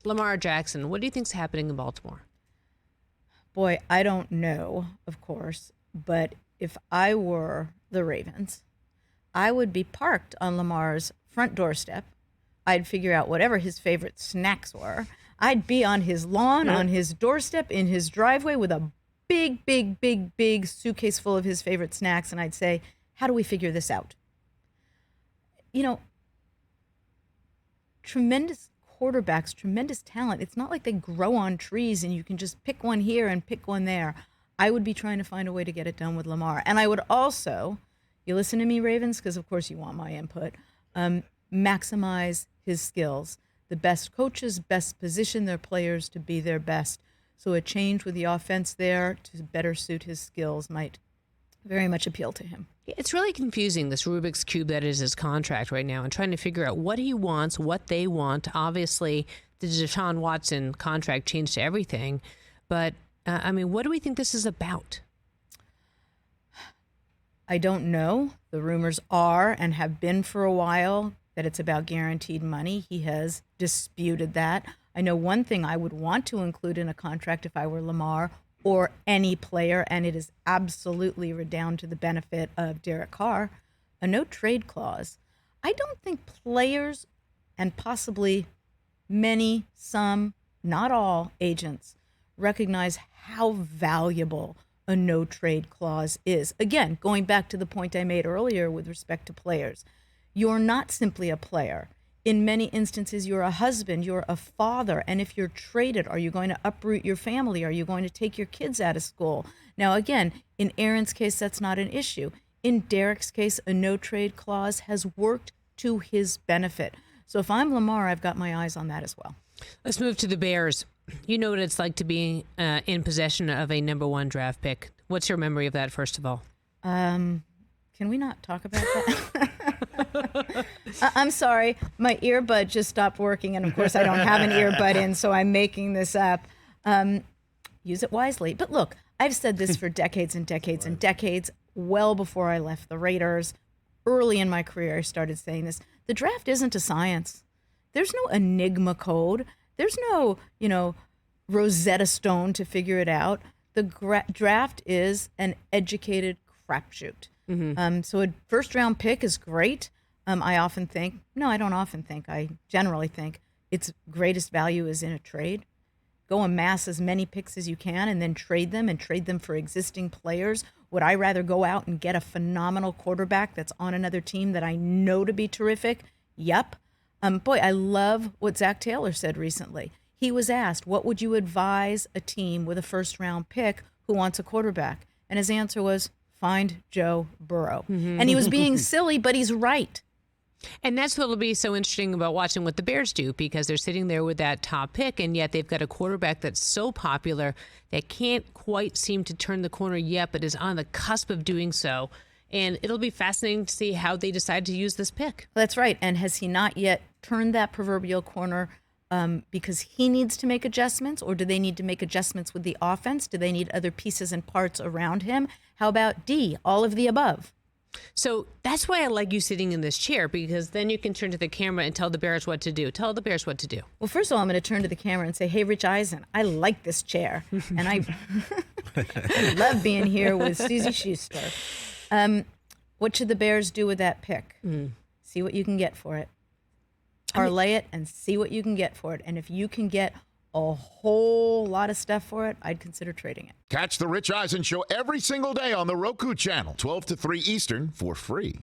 Lamar Jackson, what do you think's happening in Baltimore? Boy, I don't know, of course, but if I were the Ravens, I would be parked on Lamar's front doorstep. I'd figure out whatever his favorite snacks were. I'd be on his lawn, on his doorstep, in his driveway with a big suitcase full of his favorite snacks, and I'd say, how do we figure this out? You know, tremendous quarterbacks, tremendous talent. It's not like they grow on trees and you can just pick one here and pick one there. I would be trying to find a way to get it done with Lamar. And I would also, you listen to me, Ravens, because of course you want my input, maximize his skills. The best coaches best position their players to be their best. So a change with the offense there to better suit his skills might very much appeal to him. It's really confusing, this Rubik's Cube that is his contract right now, and trying to figure out what he wants, what they want. Obviously, the Deshaun Watson contract changed everything. But, what do we think this is about? I don't know. The rumors are, and have been for a while, that it's about guaranteed money. He has disputed that. I know one thing I would want to include in a contract if I were Lamar or any player, and it is absolutely redound to the benefit of Derek Carr, a no-trade clause. I don't think players, and possibly many, some, not all agents, recognize how valuable a no-trade clause is. Again, going back to the point I made earlier with respect to players, you're not simply a player. In many instances, you're a husband, you're a father, and if you're traded, are you going to uproot your family? Are you going to take your kids out of school? Now, again, in Aaron's case, that's not an issue. In Derek's case, a no-trade clause has worked to his benefit. So if I'm Lamar, I've got my eyes on that as well. Let's move to the Bears. You know what it's like to be in possession of a number one draft pick. What's your memory of that, first of all? Can we not talk about that? I'm sorry. My earbud just stopped working, and of course I don't have an earbud in, so I'm making this up. Use it wisely. But look, I've said this for decades and decades and decades, well before I left the Raiders. Early in my career, I started saying this. The draft isn't a science. There's no enigma code. There's no, Rosetta Stone to figure it out. The draft is an educated crapshoot. Mm-hmm. So a first-round pick is great. I generally think its greatest value is in a trade. Go amass as many picks as you can and then trade them for existing players. Would I rather go out and get a phenomenal quarterback that's on another team that I know to be terrific? Yep. I love what Zach Taylor said recently. He was asked, what would you advise a team with a first-round pick who wants a quarterback? And his answer was, find Joe Burrow. Mm-hmm. And he was being silly, but he's right. And that's what will be so interesting about watching what the Bears do, because they're sitting there with that top pick, and yet they've got a quarterback that's so popular that can't quite seem to turn the corner yet, but is on the cusp of doing so. And it'll be fascinating to see how they decide to use this pick. That's right. And has he not yet turned that proverbial corner because he needs to make adjustments, or do they need to make adjustments with the offense? Do they need other pieces and parts around him? How about D, all of the above? So that's why I like you sitting in this chair, because then you can turn to the camera and tell the Bears what to do. Tell the Bears what to do. Well, first of all, I'm going to turn to the camera and say, hey, Rich Eisen, I like this chair. And I love being here with Suzy Shuster. What should the Bears do with that pick? See what you can get for it. Parlay it and see what you can get for it. And if you can get a whole lot of stuff for it, I'd consider trading it. Catch the Rich Eisen Show every single day on the Roku channel, 12 to 3 Eastern, for free.